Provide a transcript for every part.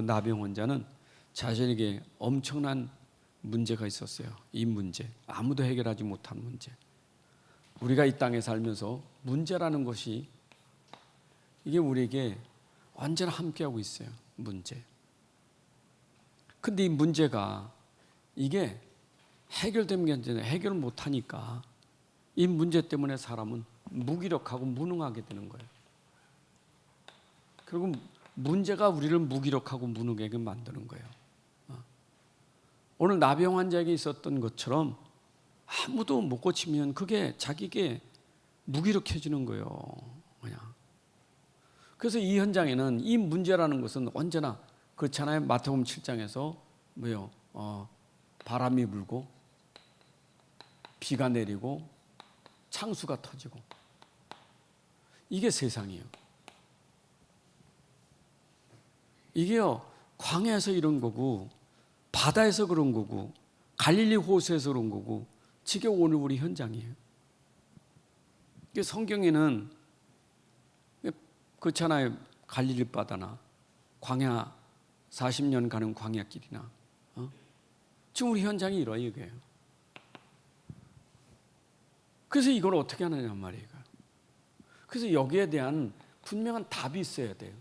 나병 환자는 자신에게 엄청난 문제가 있었어요. 이 문제, 아무도 해결하지 못한 문제. 우리가 이 땅에 살면서 문제라는 것이 이게 우리에게 언제나 함께하고 있어요. 문제. 근데 이 문제가 이게 해결되는 게 아니라 해결을 못하니까 이 문제 때문에 사람은 무기력하고 무능하게 되는 거예요. 그리고 문제가 우리를 무기력하고 무능하게 만드는 거예요. 오늘 나병 환자에게 있었던 것처럼 아무도 못 고치면 그게 자기에게 무기력해지는 거예요. 그냥. 그래서 이 현장에는 이 문제라는 것은 언제나 그렇잖아요. 마태복음 7장에서 뭐요? 바람이 불고 비가 내리고 창수가 터지고 이게 세상이에요. 이게요 광야에서 이런 거고 바다에서 그런 거고 갈릴리 호수에서 그런 거고 지금 오늘 우리 현장이에요. 성경에는 그렇잖아요. 갈릴리 바다나 광야 40년 가는 광야길이나 지금 우리 현장이 이러해요. 이거예요. 그래서 이걸 어떻게 하느냐 말이에요. 그래서 여기에 대한 분명한 답이 있어야 돼요.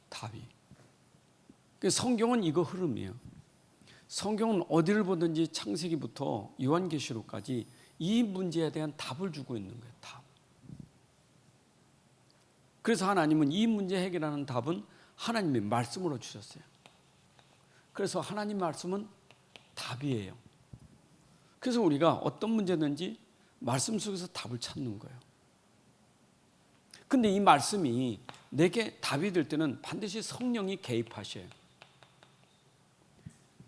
답이. 성경은 이거 흐름이에요. 성경은 어디를 보든지 창세기부터 요한계시록까지 이 문제에 대한 답을 주고 있는 거예요. 답. 그래서 하나님은 이 문제 해결하는 답은 하나님의 말씀으로 주셨어요. 그래서 하나님 말씀은 답이에요. 그래서 우리가 어떤 문제든지 말씀 속에서 답을 찾는 거예요. 근데 이 말씀이 내게 답이 될 때는 반드시 성령이 개입하셔요.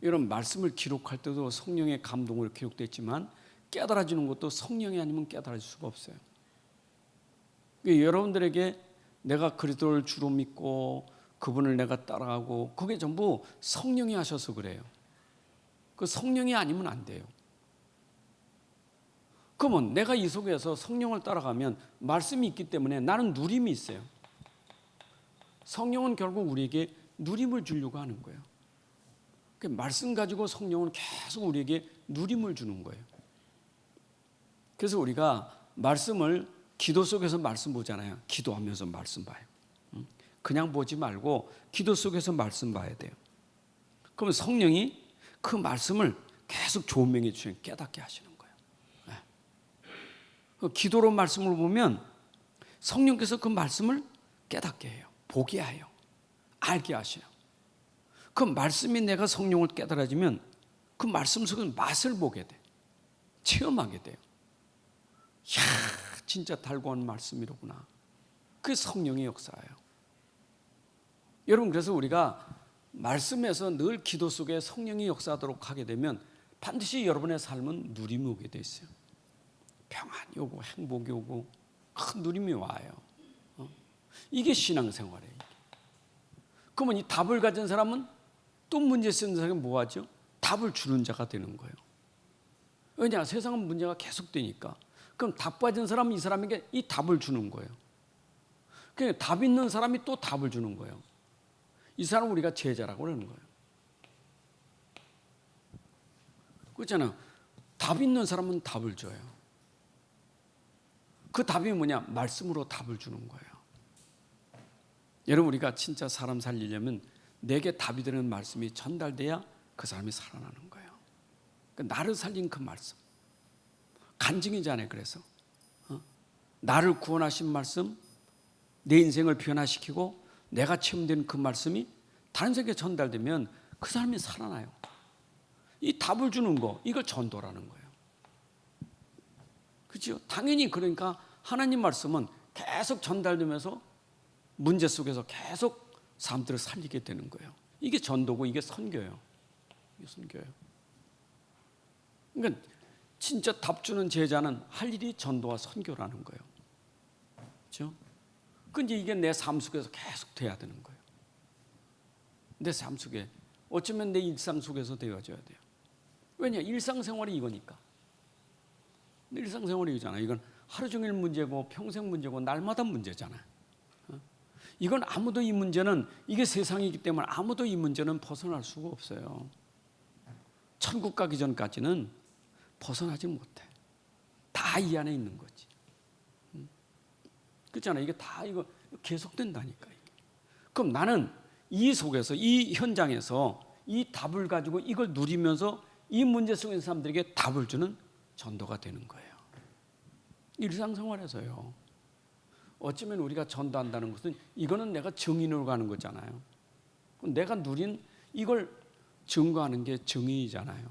이런 말씀을 기록할 때도 성령의 감동으로 기록됐지만 깨달아지는 것도 성령이 아니면 깨달아질 수가 없어요. 여러분들에게 내가 그리스도를 주로 믿고 그분을 내가 따라가고 그게 전부 성령이 하셔서 그래요. 그 성령이 아니면 안 돼요. 그러면 내가 이 속에서 성령을 따라가면 말씀이 있기 때문에 나는 누림이 있어요. 성령은 결국 우리에게 누림을 주려고 하는 거예요. 말씀 가지고 성령은 계속 우리에게 누림을 주는 거예요. 그래서 우리가 말씀을 기도 속에서 말씀 보잖아요. 기도하면서 말씀 봐요. 그냥 보지 말고 기도 속에서 말씀 봐야 돼요. 그러면 성령이 그 말씀을 계속 조명해 주시면 깨닫게 하시는 거예요. 네. 기도로 말씀을 보면 성령께서 그 말씀을 깨닫게 해요. 보게 해요. 알게 하셔요. 그 말씀이 내가 성령을 깨달아지면 그 말씀 속에 맛을 보게 돼. 체험하게 돼요. 이야, 진짜 달고한 말씀이로구나. 그게 성령의 역사예요. 여러분, 그래서 우리가 말씀에서 늘 기도 속에 성령이 역사하도록 하게 되면 반드시 여러분의 삶은 누림이 오게 돼 있어요. 평안이 오고 행복이 오고 큰 누림이 와요. 이게 신앙생활이에요. 그러면 이 답을 가진 사람은 또 문제 쓰는 사람이 뭐 하죠? 답을 주는 자가 되는 거예요. 왜냐? 세상은 문제가 계속되니까. 그럼 답 가진 사람은 이 사람에게 이 답을 주는 거예요. 그러니까 답 있는 사람이 또 답을 주는 거예요. 이 사람을 우리가 제자라고 그러는 거예요. 그렇잖아요. 답 있는 사람은 답을 줘요. 그 답이 뭐냐? 말씀으로 답을 주는 거예요. 여러분, 우리가 진짜 사람 살리려면 내게 답이 되는 말씀이 전달돼야 그 사람이 살아나는 거예요. 그러니까 나를 살린 그 말씀. 간증이잖아요. 그래서 나를 구원하신 말씀, 내 인생을 변화시키고 내가 체험된 그 말씀이 다른 사람에게 전달되면 그 사람이 살아나요. 이 답을 주는 거, 이걸 전도라는 거예요. 그렇죠? 당연히 그러니까 하나님 말씀은 계속 전달되면서 문제 속에서 계속 사람들을 살리게 되는 거예요. 이게 전도고 이게 선교예요. 이게 선교예요. 그러니까 진짜 답 주는 제자는 할 일이 전도와 선교라는 거예요. 그렇죠? 근데 이게 내 삶 속에서 계속 돼야 되는 거예요. 내 삶 속에 어쩌면 내 일상 속에서 되어져야 돼요. 왜냐? 일상생활이 이거니까. 일상생활이 이거잖아요. 이건 하루 종일 문제고 평생 문제고 날마다 문제잖아요. 이건 아무도 이 문제는 이게 세상이기 때문에 아무도 이 문제는 벗어날 수가 없어요. 천국 가기 전까지는 벗어나지 못해. 다 이 안에 있는 거지. 그렇잖아. 이게 다 이거 계속된다니까. 그럼 나는 이 속에서 이 현장에서 이 답을 가지고 이걸 누리면서 이 문제 속에 있는 사람들에게 답을 주는 전도가 되는 거예요. 일상생활에서요. 어쩌면 우리가 전도한다는 것은 이거는 내가 증인으로 가는 거잖아요. 내가 누린 이걸 증거하는 게 증인이잖아요.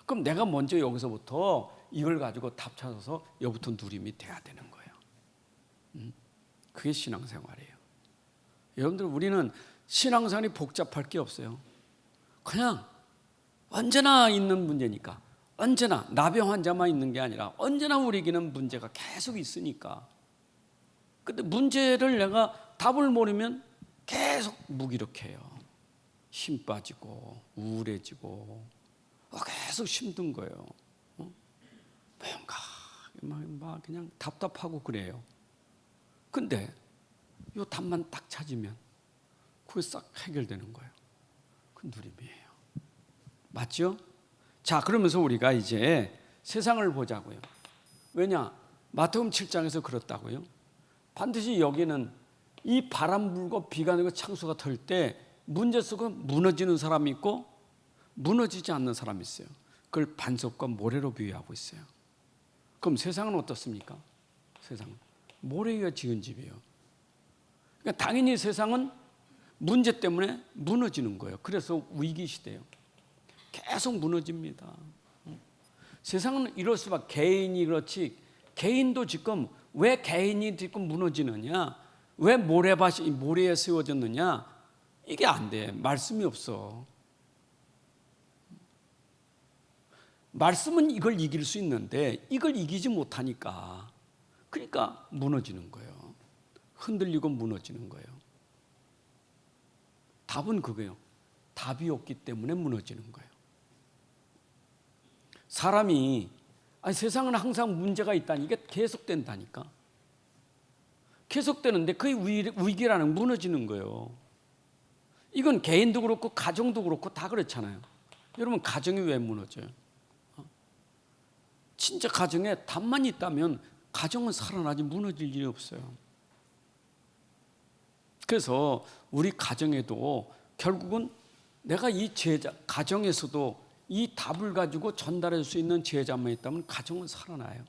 그럼 내가 먼저 여기서부터 이걸 가지고 답 찾아서 여기부터 누림이 돼야 되는 거예요. 그게 신앙생활이에요. 여러분들 우리는 신앙생활이 복잡할 게 없어요. 그냥 언제나 있는 문제니까, 언제나 나병 환자만 있는 게 아니라 언제나 우리에게는 문제가 계속 있으니까. 근데 문제를 내가 답을 모르면 계속 무기력해요. 힘 빠지고 우울해지고 계속 힘든 거예요. 뭔가 막 그냥 답답하고 그래요. 근데 이 답만 딱 찾으면 그게 싹 해결되는 거예요. 그 누림이에요. 맞죠? 자, 그러면서 우리가 이제 세상을 보자고요. 왜냐? 마태복음 7장에서 그렇다고요. 반드시 여기는 이 바람 불고 비가 내리고 창수가 털 때 문제 속에 무너지는 사람이 있고 무너지지 않는 사람이 있어요. 그걸 반석과 모래로 비유하고 있어요. 그럼 세상은 어떻습니까? 세상은 모래 위에 지은 집이에요. 그러니까 당연히 세상은 문제 때문에 무너지는 거예요. 그래서 위기 시대예요. 계속 무너집니다. 세상은 이럴 수밖에. 개인이 그렇지. 개인도 지금 왜 개인이 지금 무너지느냐? 왜 모래에 세워졌느냐? 이게 안 돼. 말씀이 없어. 말씀은 이걸 이길 수 있는데 이걸 이기지 못하니까 그러니까 무너지는 거예요. 흔들리고 무너지는 거예요. 답은 그거예요. 답이 없기 때문에 무너지는 거예요. 사람이 세상은 항상 문제가 있다니 이게 계속된다니까. 계속되는데 그 위기라는 무너지는 거예요. 이건 개인도 그렇고 가정도 그렇고 다 그렇잖아요. 여러분 가정이 왜 무너져요? 진짜 가정에 답만 있다면 가정은 살아나지 무너질 일이 없어요. 그래서 우리 가정에도 결국은 내가 이 제자 가정에서도 이 답을 가지고 전달할 수 있는 제자만 있다면 가정은 살아나요.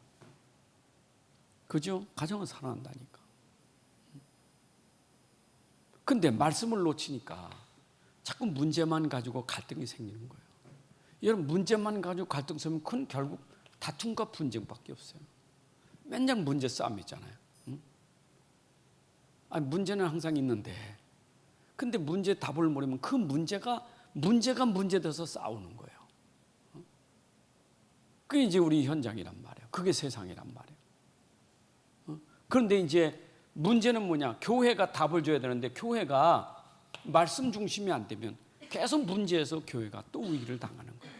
그죠? 가정은 살아난다니까. 근데 말씀을 놓치니까 자꾸 문제만 가지고 갈등이 생기는 거예요. 여러분 문제만 가지고 갈등 생기면 그건 결국 다툼과 분쟁밖에 없어요. 맨날 문제 싸움이잖아요. 문제는 항상 있는데 근데 문제 답을 모르면 그 문제가 문제돼서 싸우는 거예요. 그게 이제 우리 현장이란 말이에요. 그게 세상이란 말이에요. 그런데 이제 문제는 뭐냐? 교회가 답을 줘야 되는데 교회가 말씀 중심이 안 되면 계속 문제에서 교회가 또 위기를 당하는 거예요.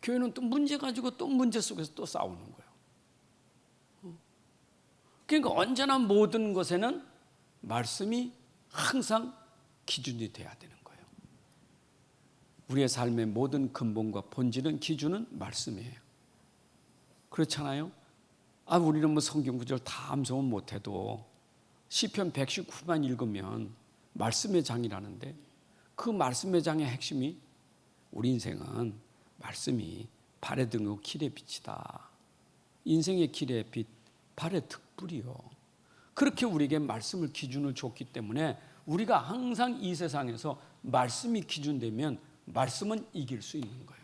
교회는 또 문제 가지고 또 문제 속에서 또 싸우는 거예요. 그러니까 언제나 모든 것에는 말씀이 항상 기준이 돼야 되는 거예요. 우리의 삶의 모든 근본과 본질은 기준은 말씀이에요. 그렇잖아요? 우리는 뭐 성경 구절 다 암송은 못해도 시편 119만 읽으면 말씀의 장이라는데 그 말씀의 장의 핵심이 우리 인생은 말씀이 발에 등고 길의 빛이다. 인생의 길의 빛, 발의 득불이요. 그렇게 우리에게 말씀을 기준을 줬기 때문에 우리가 항상 이 세상에서 말씀이 기준되면 말씀은 이길 수 있는 거예요.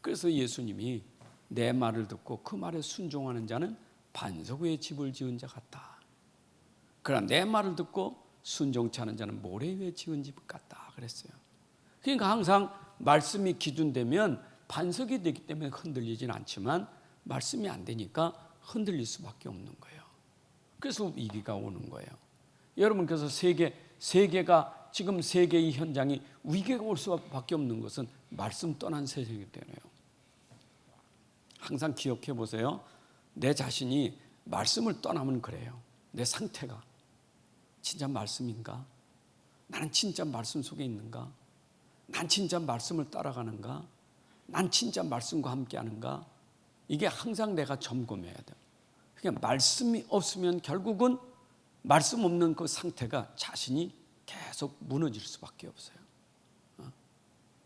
그래서 예수님이 내 말을 듣고 그 말에 순종하는 자는 반석 위에 집을 지은 자 같다. 그러나 내 말을 듣고 순종치 않은 자는 모래 위에 지은 집 같다 그랬어요. 그러니까 항상 말씀이 기준되면 반석이 되기 때문에 흔들리진 않지만 말씀이 안 되니까 흔들릴 수밖에 없는 거예요. 그래서 위기가 오는 거예요. 여러분 그래서 세계가 지금 세계의 현장이 위기가 올 수밖에 없는 것은 말씀 떠난 세상이기 때문에요. 항상 기억해 보세요. 내 자신이 말씀을 떠나면 그래요. 내 상태가 진짜 말씀인가? 나는 진짜 말씀 속에 있는가? 난 진짜 말씀을 따라가는가? 난 진짜 말씀과 함께하는가? 이게 항상 내가 점검해야 돼요. 그러니까 말씀이 없으면 결국은 말씀 없는 그 상태가 자신이 계속 무너질 수밖에 없어요.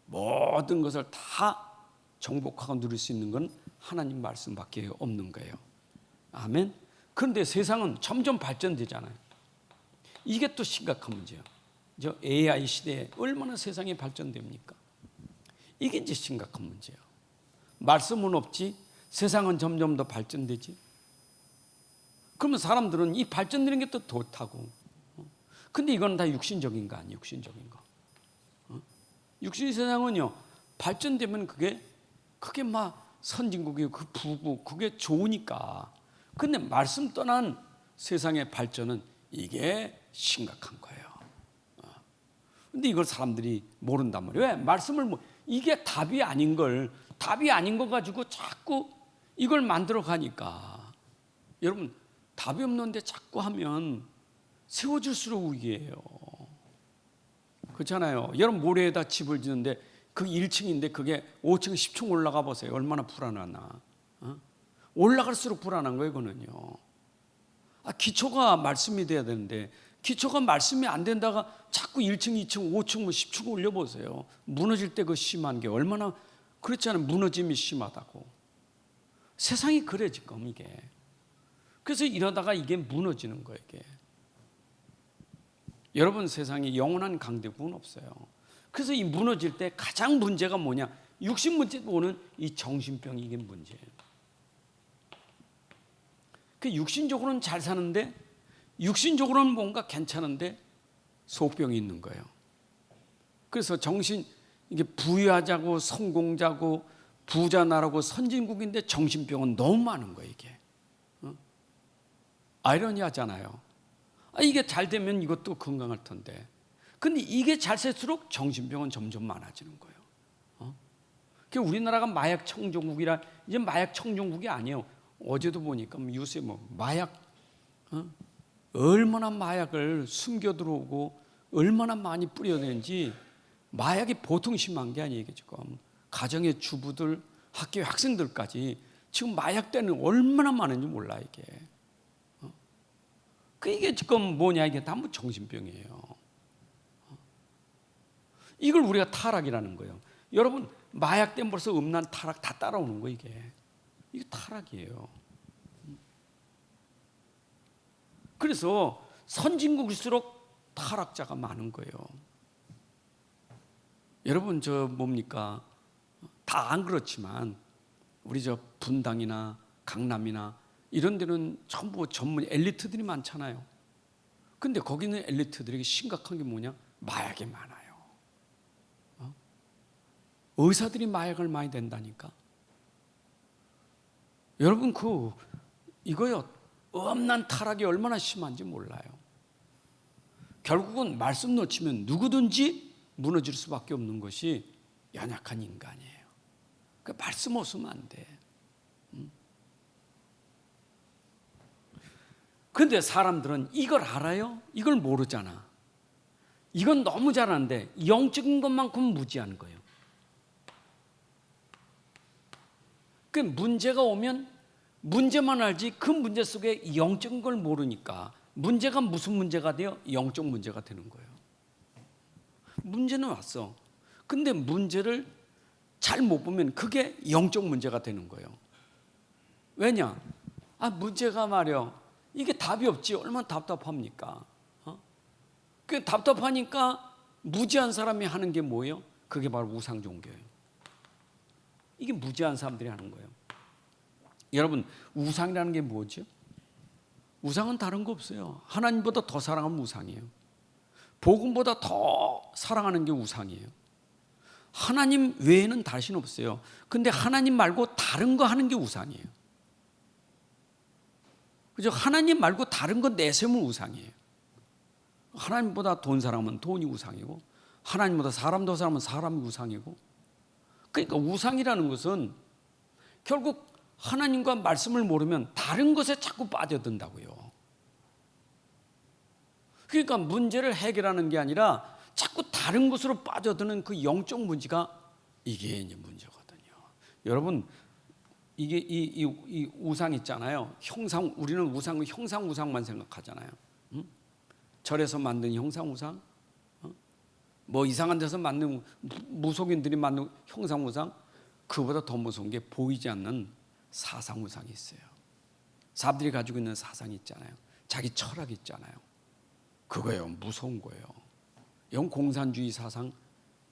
모든 것을 다 정복하고 누릴 수 있는 건 하나님 말씀밖에 없는 거예요. 아멘. 그런데 세상은 점점 발전되잖아요. 이게 또 심각한 문제예요. 저 AI 시대에 얼마나 세상이 발전됩니까? 이게 이제 심각한 문제예요. 말씀은 없지, 세상은 점점 더 발전되지. 그러면 사람들은 이 발전되는 게 또 좋다고. 근데 이건 다 육신적인 거 아니에요, 육신적인 거. 육신 세상은요, 발전되면 그게 막 선진국이고 그 부고 그게 좋으니까. 근데 말씀 떠난 세상의 발전은 이게 심각한 거예요. 근데 이걸 사람들이 모른단 말이에요. 왜? 말씀을 이게 답이 아닌 걸 가지고 자꾸 이걸 만들어 가니까. 여러분, 답이 없는데 자꾸 하면 세워질수록 위기예요. 그렇잖아요. 여러분, 모래에다 집을 짓는데 그 1층인데 그게 5층, 10층 올라가 보세요. 얼마나 불안하나. 올라갈수록 불안한 거예요, 그거는요. 기초가 말씀이 돼야 되는데 기초가 말씀이 안 된다가 자꾸 1층, 2층, 5층, 10층 올려보세요. 무너질 때 그 심한 게 얼마나 그렇지 않아요? 무너짐이 심하다고. 세상이 그래 지금 이게. 그래서 이러다가 이게 무너지는 거예요, 이게. 여러분, 세상에 영원한 강대국은 없어요. 그래서 이 무너질 때 가장 문제가 뭐냐? 육신 문제보는 이 정신병이 이게 문제예요. 그 육신적으로는 잘 사는데 육신적으로는 뭔가 괜찮은데 소병이 있는 거예요. 그래서 이게 부유하자고 성공자고 부자 나라고 선진국인데 정신병은 너무 많은 거예요, 이게. 아이러니하잖아요. 이게 잘 되면 이것도 건강할 텐데. 근데 이게 잘 될수록 정신병은 점점 많아지는 거예요. 그러니까 우리나라가 마약 청정국이라 이제 마약 청정국이 아니에요. 어제도 보니까 뉴스에 마약, 얼마나 마약을 숨겨 들어오고 얼마나 많이 뿌려내는지. 마약이 보통 심한 게 아니에요, 지금. 가정의 주부들, 학교 학생들까지 지금 마약 때는 얼마나 많은지 몰라, 이게. 이게 지금 뭐냐, 이게 다 정신병이에요. 이걸 우리가 타락이라는 거예요. 여러분, 마약 때문에 벌써 음란, 타락 다 따라오는 거예요, 이게. 이게 타락이에요. 그래서 선진국일수록 타락자가 많은 거예요. 여러분, 뭡니까? 다 안 그렇지만 우리 분당이나 강남이나 이런 데는 전부 전문 엘리트들이 많잖아요. 근데 거기는 엘리트들에게 심각한 게 뭐냐? 마약이 많아요. 의사들이 마약을 많이 된다니까. 여러분, 이거요, 엄난 타락이 얼마나 심한지 몰라요. 결국은 말씀 놓치면 누구든지 무너질 수밖에 없는 것이 연약한 인간이에요. 그러니까 말씀 없으면 안 돼. 그런데 사람들은 이걸 알아요? 이걸 모르잖아. 이건 너무 잘 아는데 영적인 것만큼 무지한 거예요. 그 문제가 오면 문제만 알지 그 문제 속에 영적인 걸 모르니까 문제가 무슨 문제가 돼요? 영적 문제가 되는 거예요. 문제는 왔어. 근데 문제를 잘 못 보면 그게 영적 문제가 되는 거예요. 왜냐? 문제가 말이야. 이게 답이 없지. 얼마나 답답합니까? 그 답답하니까 무지한 사람이 하는 게 뭐예요? 그게 바로 우상 종교예요. 이게 무지한 사람들이 하는 거예요. 여러분, 우상이라는 게 뭐죠? 우상은 다른 거 없어요. 하나님보다 더 사랑하면 우상이에요. 복음보다 더 사랑하는 게 우상이에요. 하나님 외에는 다신 없어요. 근데 하나님 말고 다른 거 하는 게 우상이에요. 그죠? 하나님 말고 다른 거 내세우면 우상이에요. 하나님보다 돈 사랑하면 돈이 우상이고, 하나님보다 사람 더 사랑하면 사람이 우상이고. 그러니까 우상이라는 것은 결국 하나님과 말씀을 모르면 다른 것에 자꾸 빠져든다고요. 그러니까 문제를 해결하는 게 아니라 자꾸 다른 곳으로 빠져드는 그 영적 문제가 이게 이제 문제거든요. 여러분, 이게 이 우상 있잖아요. 형상, 우리는 우상은 우상만 생각하잖아요. 응? 절에서 만든 우상, 뭐 이상한 데서 만든 무속인들이 만든 우상, 그보다 더 무서운 게 보이지 않는 사상 우상이 있어요. 사람들이 가지고 있는 사상이 있잖아요. 자기 철학이 있잖아요. 그거예요. 무서운 거예요. 영 공산주의 사상,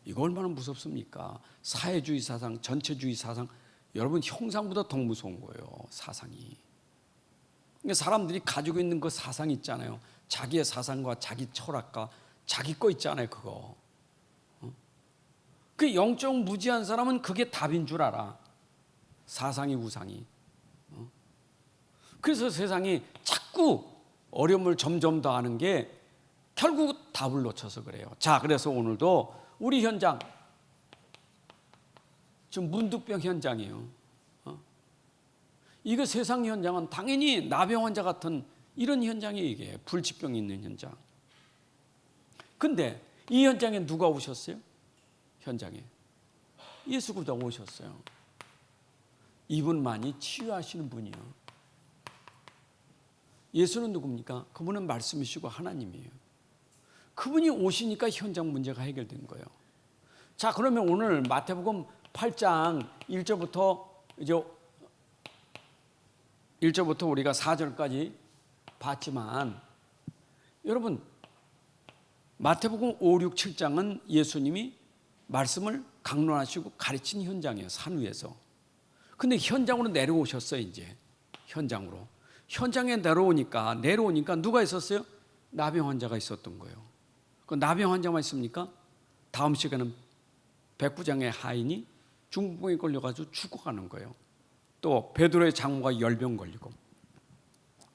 이거 얼마나 무섭습니까? 사회주의 사상, 전체주의 사상, 여러분 형상보다 더 무서운 거예요. 사상이. 그러니까 사람들이 가지고 있는 그 사상이 있잖아요. 자기의 사상과 자기 철학과 자기 거 있잖아요. 그거. 그 영적 무지한 사람은 그게 답인 줄 알아. 사상이 우상이. 그래서 세상이 자꾸 어려움을 점점 더 하는 게 결국 답을 놓쳐서 그래요. 자, 그래서 오늘도 우리 현장, 지금 문득병 현장이에요. 이거 세상 현장은 당연히 나병 환자 같은 이런 현장이 이게 불치병이 있는 현장. 근데 이 현장에 누가 오셨어요? 현장에 예수 그리스도가 오셨어요. 이분만이 치유하시는 분이요. 예수는 누굽니까? 그분은 말씀이시고 하나님이에요. 그분이 오시니까 현장 문제가 해결된 거예요. 자, 그러면 오늘 마태복음 8장 1절부터 이제 1절부터 우리가 4절까지 봤지만 여러분 마태복음 5, 6, 7장은 예수님이 말씀을 강론하시고 가르친 현장이에요. 산 위에서. 근데 현장으로 내려오셨어요. 이제 현장으로. 현장에 내려오니까 누가 있었어요? 나병 환자가 있었던 거예요. 그 나병 환자만 있습니까? 다음 시간은 백부장의 하인이 중풍에 걸려가지고 죽어가는 거예요. 또 베드로의 장모가 열병 걸리고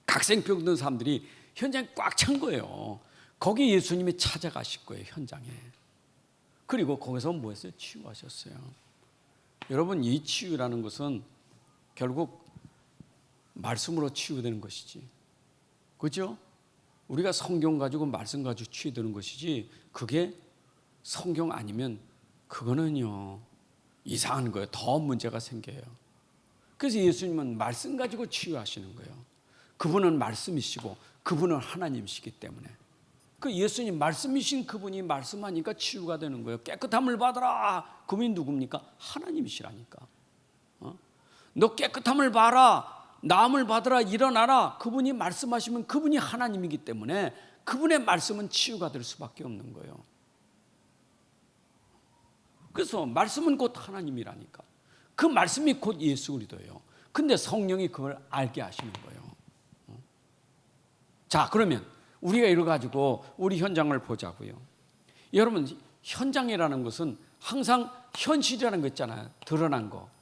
각생병 든 사람들이 현장에 꽉 찬 거예요. 거기 예수님이 찾아가실 거예요. 현장에. 그리고 거기서 뭐 했어요? 치유하셨어요. 여러분, 이 치유라는 것은 결국 말씀으로 치유되는 것이지. 그렇죠? 우리가 성경 가지고 말씀 가지고 치유되는 것이지 그게 성경 아니면 그거는요 이상한 거예요. 더 문제가 생겨요. 그래서 예수님은 말씀 가지고 치유하시는 거예요. 그분은 말씀이시고 그분은 하나님이시기 때문에 그 예수님 말씀이신 그분이 말씀하니까 치유가 되는 거예요. 깨끗함을 받아라. 그분이 누굽니까? 하나님이시라니까. 너 깨끗함을 봐라. 나음을 받으라. 일어나라. 그분이 말씀하시면 그분이 하나님이기 때문에 그분의 말씀은 치유가 될 수밖에 없는 거예요. 그래서 말씀은 곧 하나님이라니까. 그 말씀이 곧 예수 그리스도예요. 근데 성령이 그걸 알게 하시는 거예요. 자, 그러면 우리가 이걸 가지고 우리 현장을 보자고요. 여러분, 현장이라는 것은 항상 현실이라는 거 있잖아요. 드러난 거.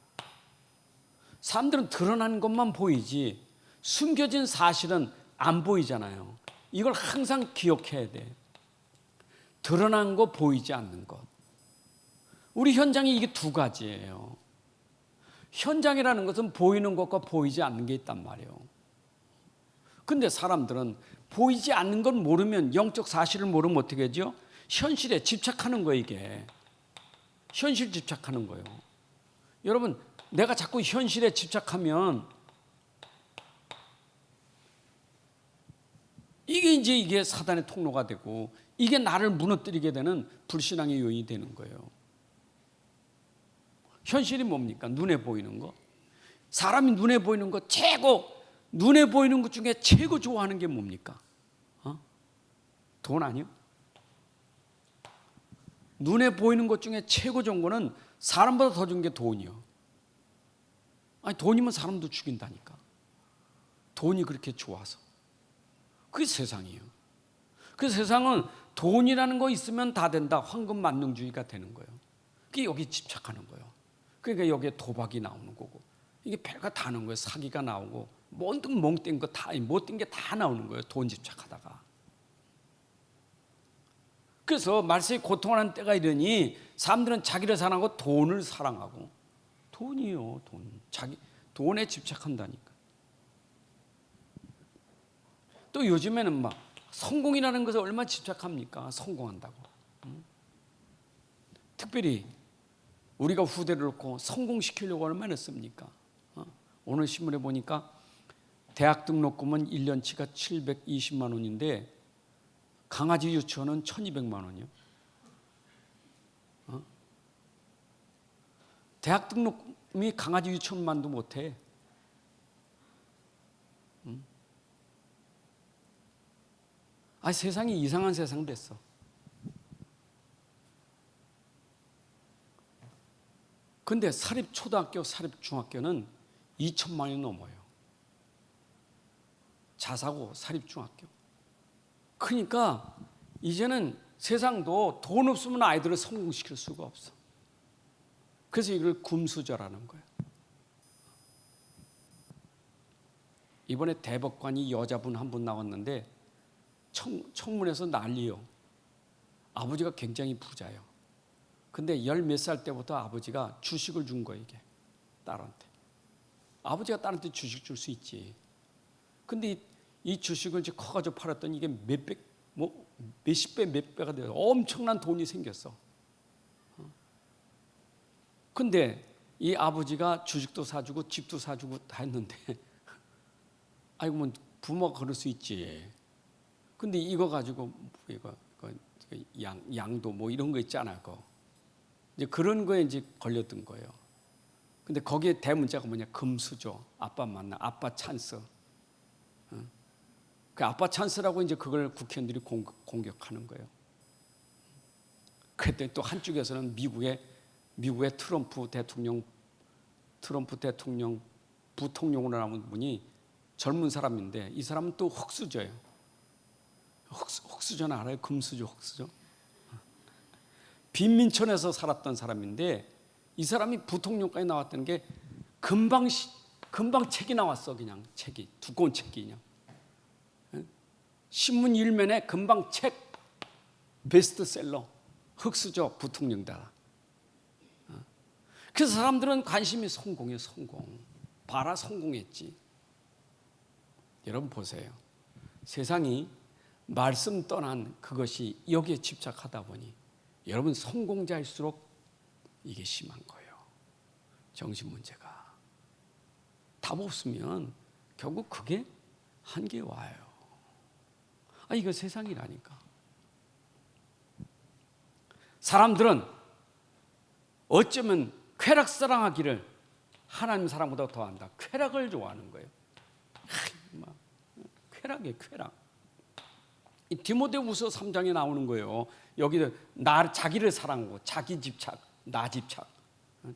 사람들은 드러난 것만 보이지 숨겨진 사실은 안 보이잖아요. 이걸 항상 기억해야 돼. 드러난 거, 보이지 않는 것. 우리 현장이 이게 두 가지예요. 현장이라는 것은 보이는 것과 보이지 않는 게 있단 말이에요. 근데 사람들은 보이지 않는 건 모르면, 영적 사실을 모르면 어떻게 하죠? 현실에 집착하는 거예요. 이게 현실 집착하는 거예요. 여러분, 내가 자꾸 현실에 집착하면 이게 사단의 통로가 되고 이게 나를 무너뜨리게 되는 불신앙의 요인이 되는 거예요. 현실이 뭡니까? 눈에 보이는 거. 사람이 눈에 보이는 거 눈에 보이는 것 중에 최고 좋아하는 게 뭡니까? 돈 아니요? 눈에 보이는 것 중에 최고 좋은 거는 사람보다 더 좋은 게 돈이요. 아니, 돈이면 사람도 죽인다니까. 돈이 그렇게 좋아서. 그게 세상이에요. 그 세상은 돈이라는 거 있으면 다 된다. 황금 만능주의가 되는 거예요. 그게 여기 집착하는 거예요. 그러니까 여기에 도박이 나오는 거고, 이게 별거 다 나오는 거예요. 사기가 나오고, 뭔든 멍땡 거 다, 못된 게 다 나오는 거예요. 돈 집착하다가. 그래서 말세에 고통하는 때가 이르니 사람들은 자기를 사랑하고 돈을 사랑하고, 돈이요, 돈. 돈에 집착한다니까. 또 요즘에는 막 성공이라는 것에 얼마나 집착합니까? 성공한다고. 특별히 우리가 후대를 놓고 성공시키려고 얼마나 했습니까? 오늘 신문에 보니까 대학 등록금은 1년치가 720만 원인데 강아지 유치원은 1200만 원이요. 대학 등록금이 강아지 유치원만도 못해. 세상이 이상한 세상 됐어. 근데 사립초등학교, 사립중학교는 2천만 원이 넘어요. 자사고, 사립중학교. 그러니까 이제는 세상도 돈 없으면 아이들을 성공시킬 수가 없어. 그래서 이걸 금수저라는 거예요. 이번에 대법관이 여자분 한 분 나왔는데 청문회에서 난리요. 아버지가 굉장히 부자예요. 근데 열 몇 살 때부터 아버지가 주식을 준 거예요, 이게. 딸한테. 아버지가 딸한테 주식 줄 수 있지. 근데 이 주식을 이제 커가지고 팔았더니 이게 몇십 배, 몇 배가 돼요. 엄청난 돈이 생겼어. 근데 이 아버지가 주식도 사주고 집도 사주고 다 했는데, 아이고, 뭐 부모가 그럴 수 있지. 근데 이거 가지고 양도 뭐 이런 거 있잖아, 그거. 이제 그런 거에 이제 걸렸던 거예요. 근데 거기에 대문자가 뭐냐? 금수저. 아빠 만나. 아빠 찬스. 그 아빠 찬스라고 이제 그걸 국회의원들이 공격하는 거예요. 그랬더니 또 한쪽에서는 미국의 트럼프 대통령 부통령으로 나온 분이 젊은 사람인데 이 사람은 또 흑수저예요. 흑수저는 알아요? 금수저, 흑수저. 빈민촌에서 살았던 사람인데 이 사람이 부통령까지 나왔다는 게 금방 책이 나왔어. 그냥 책이 두꺼운 책이 그냥 신문 일면에 금방 책 베스트셀러. 흑수저 부통령다. 그래서 사람들은 관심이 성공이에요. 성공. 봐라, 성공했지. 여러분 보세요. 세상이 말씀 떠난 그것이 여기에 집착하다 보니 여러분 성공자일수록 이게 심한 거예요. 정신 문제가. 답 없으면 결국 그게 한계에 와요. 이거 세상이라니까. 사람들은 어쩌면 쾌락사랑하기를 하나님 사랑보다 더한다. 쾌락을 좋아하는 거예요. 쾌락이에요, 쾌락. 이 디모데후서 3장에 나오는 거예요. 여기도 자기를 사랑하고 자기 집착, 나 집착,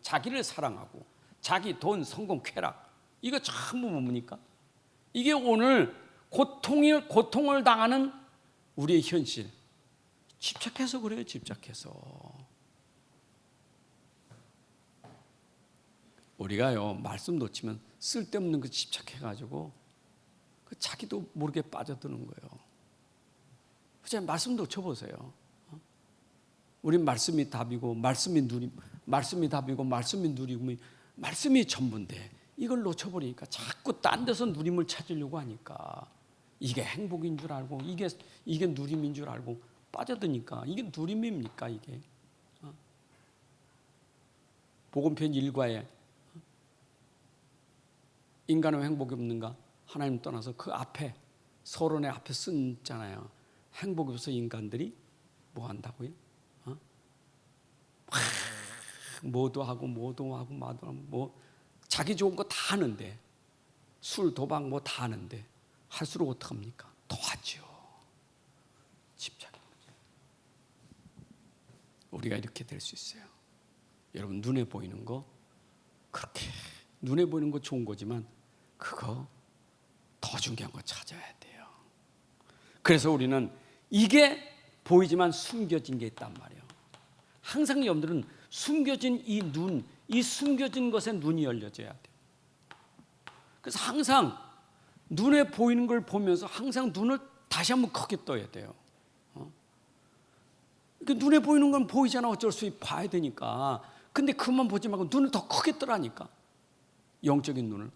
자기를 사랑하고 자기 돈, 성공, 쾌락. 이거 전부 뭡니까? 이게 오늘 고통을 당하는 우리의 현실. 집착해서 그래요, 집착해서. 우리가요, 말씀 놓치면 쓸데없는 거 집착해가지고 자기도 모르게 빠져드는 거예요. 그냥 말씀 놓쳐보세요. 우린 말씀이 답이고, 말씀이 답이고, 말씀이 누리고, 말씀이 전부인데 이걸 놓쳐버리니까 자꾸 딴 데서 누림을 찾으려고 하니까 이게 행복인 줄 알고, 이게 누림인 줄 알고 빠져드니까 이게 누림입니까, 이게? 복음편 1과에 인간은 행복이 없는가? 하나님 떠나서 그 앞에 서론의 앞에 쓰잖아요. 행복이 없어서 인간들이 뭐 한다고요? 뭐도 하고 뭐 자기 좋은 거 다 하는데, 술 도박 뭐 다 하는데 할수록 어떡합니까? 더 하죠. 집착이. 우리가 이렇게 될 수 있어요. 여러분, 눈에 보이는 거 그렇게 눈에 보이는 거 좋은 거지만 그거 더 중요한 거 찾아야 돼요. 그래서 우리는 이게 보이지만 숨겨진 게 있단 말이에요. 항상 여러분들은 숨겨진 이 숨겨진 것에 눈이 열려져야 돼요. 그래서 항상 눈에 보이는 걸 보면서 항상 눈을 다시 한번 크게 떠야 돼요. 눈에 보이는 건 보이잖아. 어쩔 수 없이 봐야 되니까. 근데 그만 보지 말고 눈을 더 크게 뜨라니까. 영적인 눈을.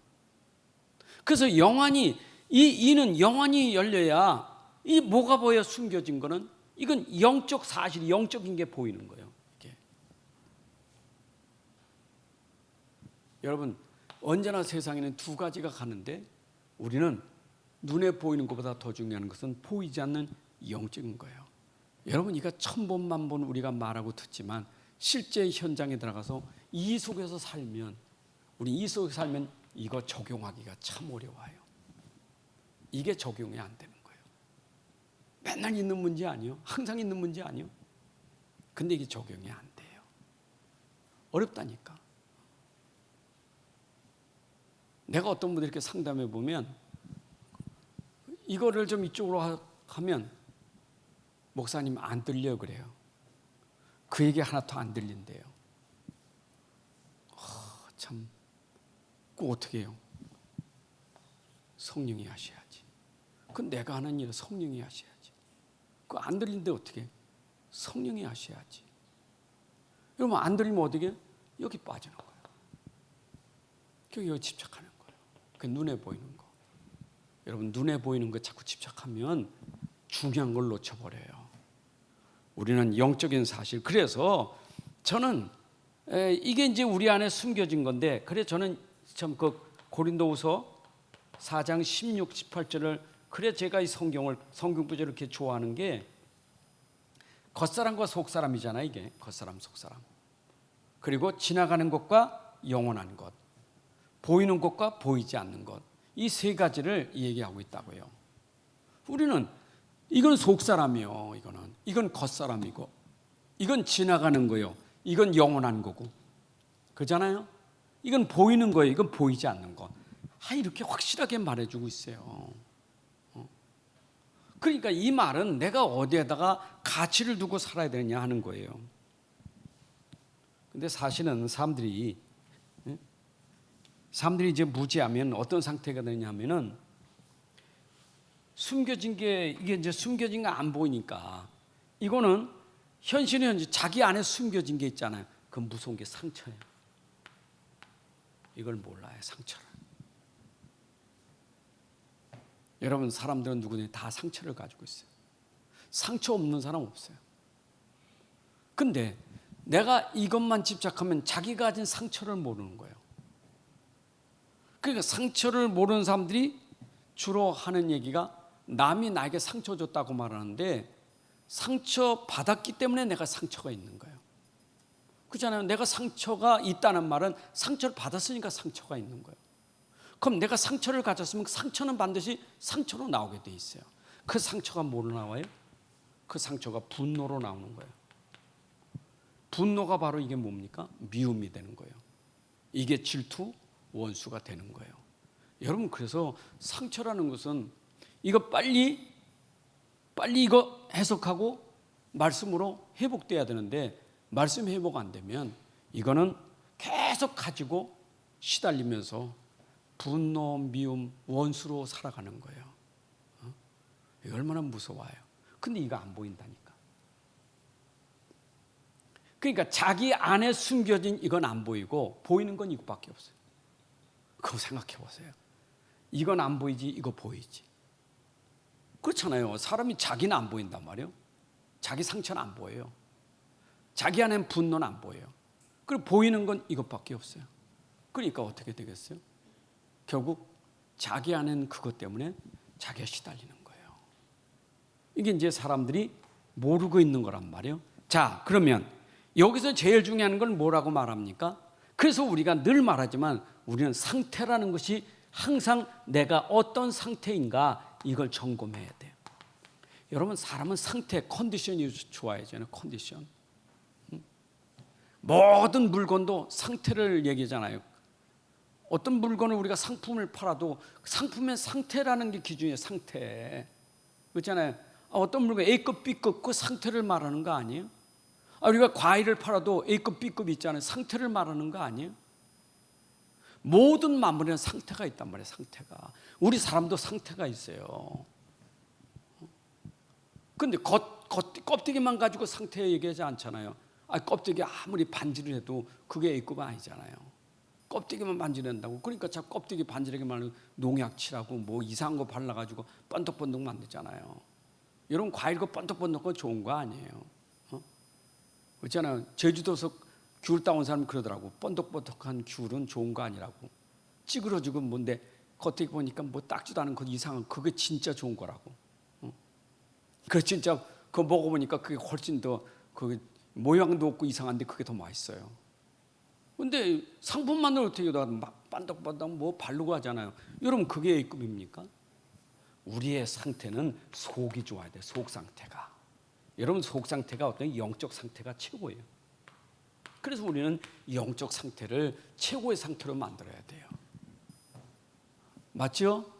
그래서 영안이 이는 영안이 열려야 이 뭐가 보여? 숨겨진 거는 이건 영적 사실, 영적인 게 보이는 거예요. 이게. 여러분 언제나 세상에는 두 가지가 가는데 우리는 눈에 보이는 것보다 더 중요한 것은 보이지 않는 영적인 거예요. 여러분 이거 천번 만번 우리가 말하고 듣지만 실제 현장에 들어가서 이 속에서 살면 우리 이 속에 살면 이거 적용하기가 참 어려워요. 이게 적용이 안 되는 거예요. 맨날 있는 문제 아니요? 항상 있는 문제 아니요? 근데 이게 적용이 안 돼요. 어렵다니까. 내가 어떤 분들 이렇게 상담해 보면 이거를 좀 이쪽으로 하면 목사님 안 들려 그래요. 그 얘기 하나도 안 들린대요. 참, 그 어떻게 해요? 성령이 하셔야지. 그건 내가 하는 일 성령이 하셔야지. 그 안 들린데 어떻게? 성령이 하셔야지. 여러분 안 들리면 어떻게 해요? 여기 빠지는 거예요. 여기 집착하는 거예요. 그 눈에 보이는 거. 여러분 눈에 보이는 거 자꾸 집착하면 중요한 걸 놓쳐버려요. 우리는 영적인 사실. 그래서 저는 이게 이제 우리 안에 숨겨진 건데, 그래 저는 참 그 고린도후서 4장 16, 18절을 그래 제가 이 성경 구절을 이렇게 좋아하는 게 겉사람과 속사람이잖아요. 이게 겉사람, 속사람. 그리고 지나가는 것과 영원한 것, 보이는 것과 보이지 않는 것, 이 세 가지를 얘기하고 있다고요. 우리는 이건 속사람이요. 이건 겉사람이고, 이건 지나가는 거요. 이건 영원한 거고, 그잖아요. 이건 보이는 거예요. 이건 보이지 않는 거. 이렇게 확실하게 말해주고 있어요. 그러니까 이 말은 내가 어디에다가 가치를 두고 살아야 되느냐 하는 거예요. 근데 사실은 사람들이 이제 무지하면 어떤 상태가 되냐 하면은 숨겨진 게 이게 이제 숨겨진 거 안 보이니까 이거는 현실은 자기 안에 숨겨진 게 있잖아요. 그 무서운 게 상처예요. 이걸 몰라요, 상처를. 여러분 사람들은 누구든지 다 상처를 가지고 있어요. 상처 없는 사람 없어요. 근데 내가 이것만 집착하면 자기가 가진 상처를 모르는 거예요. 그러니까 상처를 모르는 사람들이 주로 하는 얘기가 남이 나에게 상처 줬다고 말하는데 상처 받았기 때문에 내가 상처가 있는 거예요. 그렇잖아요. 내가 상처가 있다는 말은 상처를 받았으니까 상처가 있는 거예요. 그럼 내가 상처를 가졌으면 그 상처는 반드시 상처로 나오게 돼 있어요. 그 상처가 뭐로 나와요? 그 상처가 분노로 나오는 거예요. 분노가 바로 이게 뭡니까? 미움이 되는 거예요. 이게 질투, 원수가 되는 거예요. 여러분 그래서 상처라는 것은 이거 빨리 이거 해석하고 말씀으로 회복돼야 되는데 말씀 회복 안 되면 이거는 계속 가지고 시달리면서 분노, 미움, 원수로 살아가는 거예요. 이거 얼마나 무서워요. 근데 이거 안 보인다니까. 그러니까 자기 안에 숨겨진 이건 안 보이고 보이는 건 이것밖에 없어요. 그거 생각해 보세요. 이건 안 보이지, 이거 보이지. 그렇잖아요. 사람이 자기는 안 보인단 말이에요. 자기 상처는 안 보여요. 자기 안에는 분노는 안 보여요. 그리고 보이는 건 이것밖에 없어요. 그러니까 어떻게 되겠어요? 결국 자기 안에는 그것 때문에 자기가 시달리는 거예요. 이게 이제 사람들이 모르고 있는 거란 말이에요. 자, 그러면 여기서 제일 중요한 건 뭐라고 말합니까? 그래서 우리가 늘 말하지만 우리는 상태라는 것이 항상 내가 어떤 상태인가 이걸 점검해야 돼요. 여러분 사람은 상태, 컨디션이 좋아야잖아요. 컨디션. 모든 물건도 상태를 얘기하잖아요. 어떤 물건을 우리가 상품을 팔아도 상품의 상태라는 게 기준이에요. 상태. 그렇잖아요. 어떤 물건 A급, B급 그 상태를 말하는 거 아니에요? 우리가 과일을 팔아도 A급, B급이 있잖아요. 상태를 말하는 거 아니에요? 모든 만물에는 상태가 있단 말이에요. 상태가. 우리 사람도 상태가 있어요. 근데 껍데기만 가지고 상태 얘기하지 않잖아요. 껍데기 아무리 반지를 해도 그게 A급은 아니잖아요. 껍데기만 반지낸다고. 그러니까 자꾸 껍데기 반지르게 말하면 농약 칠하고 뭐 이상한 거 발라가지고 번덕번덕 만들잖아요. 여러분 과일 그 번덕번덕한 좋은 거 아니에요. 그렇잖아요. 제주도에서 귤 따온 사람 그러더라고. 번덕번덕한 귤은 좋은 거 아니라고. 찌그러지고 뭔데 겉에 보니까 뭐 딱지도 않은 거 이상한 그게 진짜 좋은 거라고. 그 진짜 그거 먹어보니까 그게 훨씬 더 그 모양도 없고 이상한데 그게 더 맛있어요. 근데 상품만으로 어떻게 막 반덕반덕 뭐 바르고 하잖아요. 여러분 그게 A급입니까? 우리의 상태는 속이 좋아야 돼. 속 상태가. 여러분 속 상태가 어떤 영적 상태가 최고예요. 그래서 우리는 영적 상태를 최고의 상태로 만들어야 돼요. 맞죠?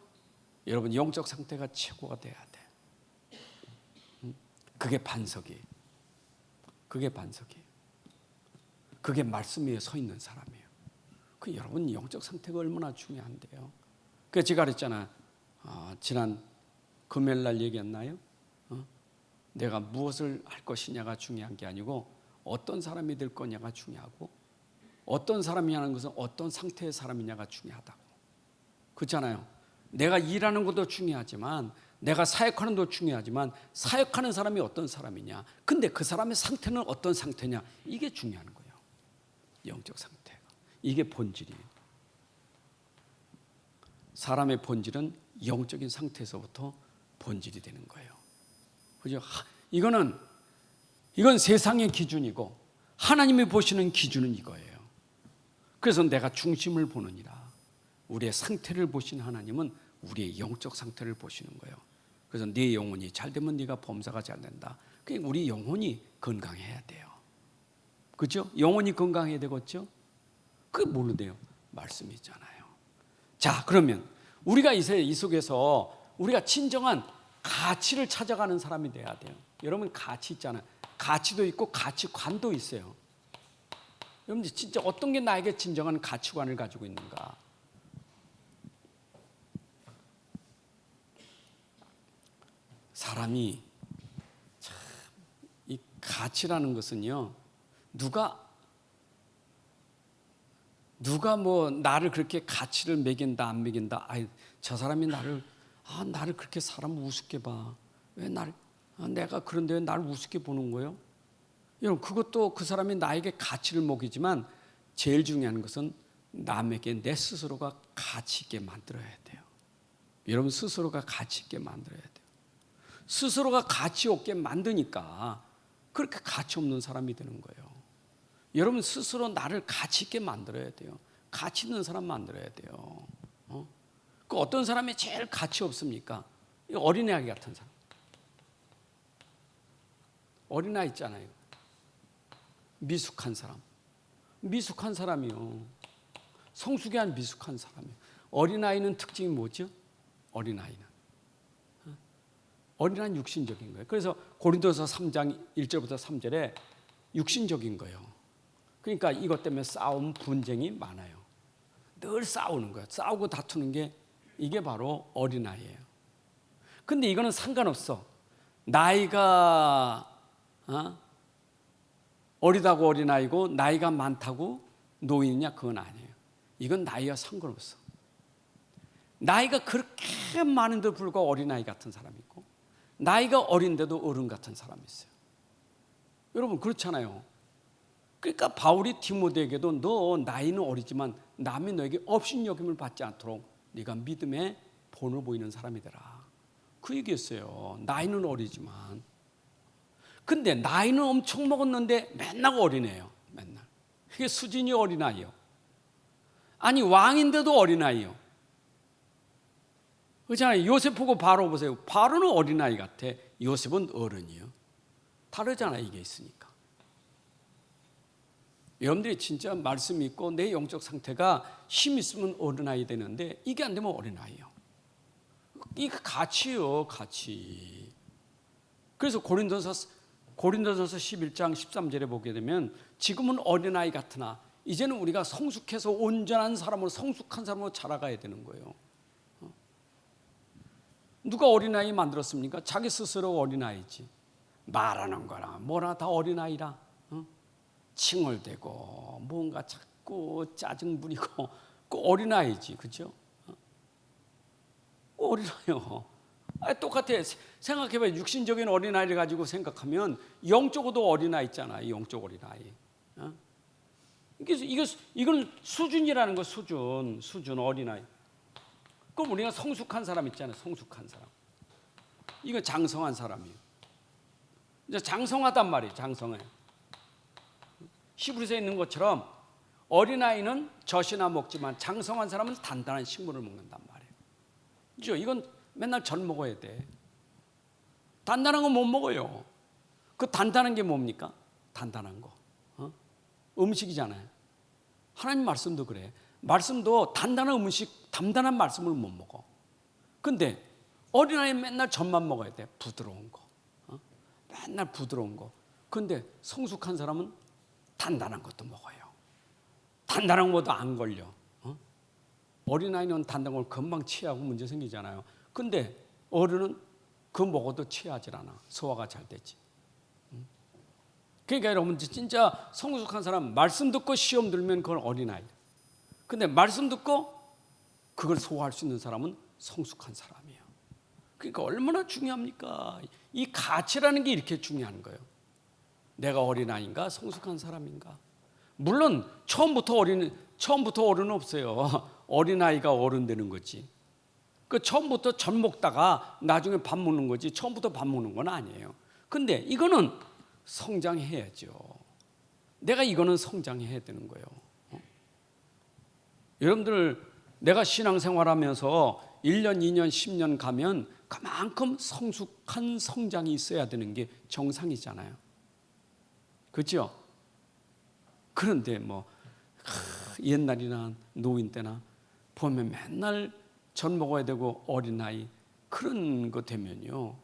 여러분 영적 상태가 최고가 돼야 돼. 그게 반석이에요. 그게 반석이에요. 그게 말씀 위에 서 있는 사람이에요. 그 여러분 영적 상태가 얼마나 중요한데요. 그 제가 그랬잖아요. 지난 금요일 날 얘기했나요? 내가 무엇을 할 것이냐가 중요한 게 아니고 어떤 사람이 될 거냐가 중요하고 어떤 사람이냐는 것은 어떤 상태의 사람이냐가 중요하다고. 그렇잖아요. 내가 일하는 것도 중요하지만 내가 사역하는 것도 중요하지만 사역하는 사람이 어떤 사람이냐. 근데 그 사람의 상태는 어떤 상태냐. 이게 중요한 거예요. 영적 상태가. 이게 본질이에요. 사람의 본질은 영적인 상태에서부터 본질이 되는 거예요. 그죠? 이건 세상의 기준이고 하나님이 보시는 기준은 이거예요. 그래서 내가 중심을 보느니라. 우리의 상태를 보시는 하나님은 우리의 영적 상태를 보시는 거예요. 그래서 네 영혼이 잘 되면 네가 범사가 잘 된다. 그러니까 우리 영혼이 건강해야 돼요. 그렇죠? 영혼이 건강해야 되겠죠? 그게 뭘로 돼요? 말씀이 있잖아요. 자, 그러면 우리가 이 속에서 우리가 진정한 가치를 찾아가는 사람이 돼야 돼요. 여러분 가치 있잖아요. 가치도 있고 가치관도 있어요. 여러분 진짜 어떤 게 나에게 진정한 가치관을 가지고 있는가? 사람이 참 이 가치라는 것은요. 누가 뭐 나를 그렇게 가치를 매긴다 안 매긴다. 저 사람이 나를 그렇게 사람 우습게 봐. 왜 내가 그런데 왜 나를 우습게 보는 거예요? 여러분 그것도 그 사람이 나에게 가치를 먹이지만 제일 중요한 것은 남에게 내 스스로가 가치 있게 만들어야 돼요. 여러분 스스로가 가치 있게 만들어야 돼요. 스스로가 가치 없게 만드니까 그렇게 가치 없는 사람이 되는 거예요. 여러분 스스로 나를 가치 있게 만들어야 돼요. 가치 있는 사람 만들어야 돼요. 그 어떤 사람이 제일 가치 없습니까? 어린아이 같은 사람. 어린아이 있잖아요. 미숙한 사람. 미숙한 사람이요. 성숙한 미숙한 사람이요. 어린아이는 특징이 뭐죠? 어린아이는 육신적인 거예요. 그래서 고린도서 3장 1절부터 3절에 육신적인 거예요. 그러니까 이것 때문에 싸움, 분쟁이 많아요. 늘 싸우는 거예요. 싸우고 다투는 게 이게 바로 어린아이예요. 근데 이거는 상관없어. 나이가 어리다고 어린아이고 나이가 많다고 노인이냐 그건 아니에요. 이건 나이와 상관없어. 나이가 그렇게 많은데도 불구하고 어린아이 같은 사람이 있고 나이가 어린데도 어른 같은 사람이 있어요. 여러분 그렇잖아요. 그러니까 바울이 디모데에게도 너 나이는 어리지만 남이 너에게 업신여김을 받지 않도록 네가 믿음의 본을 보이는 사람이 되라. 그 얘기였어요. 나이는 어리지만. 근데 나이는 엄청 먹었는데 맨날 어린애예요. 맨날. 그게 수준이 어린아이요. 아니 왕인데도 어린아이요. 그렇잖아요. 요셉 보고 바로 보세요. 바로는 어린아이 같아. 요셉은 어른이요. 다르잖아요. 이게 있으니까. 여러분들이 진짜 말씀이 있고 내 영적 상태가 힘 있으면 어린아이 되는데 이게 안 되면 어린아이요. 이게 가치요. 가치. 그래서 고린도서 11장 13절에 보게 되면 지금은 어린아이 같으나 이제는 우리가 성숙해서 온전한 사람으로 성숙한 사람으로 자라가야 되는 거예요. 누가 어린아이 만들었습니까? 자기 스스로 어린아이지. 말하는 거나 뭐나 다 어린아이라. 칭얼대고 뭔가 자꾸 짜증 부리고 그 어린아이지. 그렇죠? 어린아이요. 똑같아. 생각해봐요. 육신적인 어린아이를 가지고 생각하면 영적으로도 어린아이 있잖아. 영적 어린아이. 어? 이건 수준이라는 거. 수준 어린아이. 그럼 우리가 성숙한 사람 있잖아요. 성숙한 사람. 이거 장성한 사람이에요. 이제 장성하단 말이에요. 장성해. 히브리서에 있는 것처럼 어린아이는 젖이나 먹지만 장성한 사람은 단단한 식물을 먹는단 말이에요. 그죠? 이건 맨날 젖 먹어야 돼. 단단한 거 못 먹어요. 그 단단한 게 뭡니까? 단단한 거. 음식이잖아요. 하나님 말씀도 그래. 말씀도 단단한 음식, 단단한 말씀을 못 먹어. 근데 어린아이 맨날 젖만 먹어야 돼. 부드러운 거. 맨날 부드러운 거. 근데 성숙한 사람은 단단한 것도 먹어요. 단단한 것도 안 걸려. 어린아이는 단단한 걸 금방 취하고 문제 생기잖아요. 근데 어른은 그거 먹어도 취하지 않아. 소화가 잘 되지. 그러니까 여러분 진짜 성숙한 사람 말씀 듣고 시험 들면 그건 어린아이. 근데 말씀 듣고 그걸 소화할 수 있는 사람은 성숙한 사람이에요. 그러니까 얼마나 중요합니까? 이 가치라는 게 이렇게 중요한 거예요. 내가 어린아이인가 성숙한 사람인가? 물론 처음부터 어른은 없어요. 어린아이가 어른 되는 거지. 그 처음부터 젖 먹다가 나중에 밥 먹는 거지 처음부터 밥 먹는 건 아니에요. 근데 이거는 성장해야죠. 내가 이거는 성장해야 되는 거예요. 여러분들 내가 신앙생활하면서 1년, 2년, 10년 가면 그만큼 성숙한 성장이 있어야 되는 게 정상이잖아요. 그렇죠? 그런데 옛날이나 노인 때나 보면 맨날 젖 먹어야 되고 어린아이 그런 거 되면요.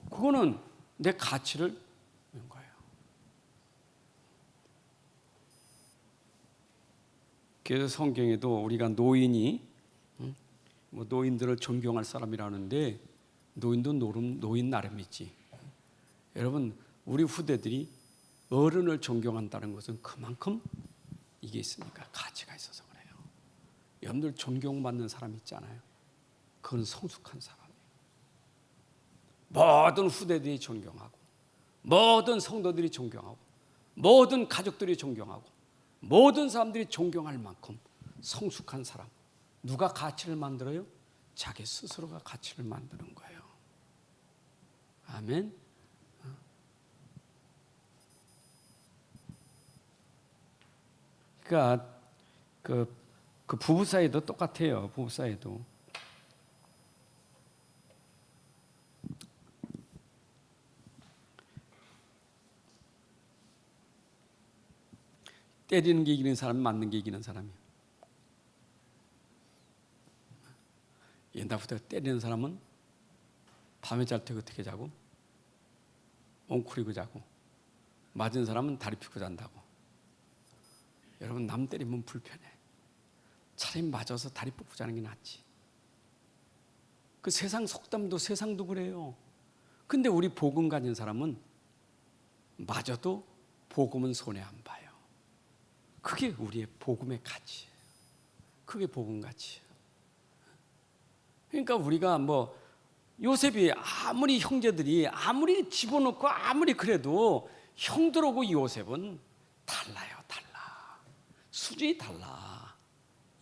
그거는 내 가치를 는 거예요. 그래서 성경에도 우리가 노인이 노인들을 존경할 사람이라는데 노인도 노인 나름이지. 여러분 우리 후대들이 어른을 존경한다는 것은 그만큼 이게 있으니까 가치가 있어서 그래요. 여러분들 존경받는 사람 있잖아요. 그건 성숙한 사람이에요. 모든 후대들이 존경하고 모든 성도들이 존경하고 모든 가족들이 존경하고 모든 사람들이 존경할 만큼 성숙한 사람. 누가 가치를 만들어요? 자기 스스로가 가치를 만드는 거예요. 아멘. 그러니까 그 부부 사이도 똑같아요. 부부 사이도. 때리는 게 이기는 사람이 맞는 게 이기는 사람이에요. 옛날부터 때리는 사람은 밤에 잘 때 어떻게 자고? 엉클이고 자고. 맞은 사람은 다리 펴고 잔다고. 여러분 남 때리면 불편해. 차라리 맞아서 다리 뻗고 자는 게 낫지. 그 세상 속담도 세상도 그래요. 근데 우리 복음 가진 사람은 맞아도 복음은 손해 안 봐요. 그게 우리의 복음의 가치예요. 그게 복음 가치예요. 그러니까 우리가 요셉이 아무리 형제들이 아무리 집어넣고 아무리 그래도 형들하고 요셉은 달라요. 달라. 수준이 달라.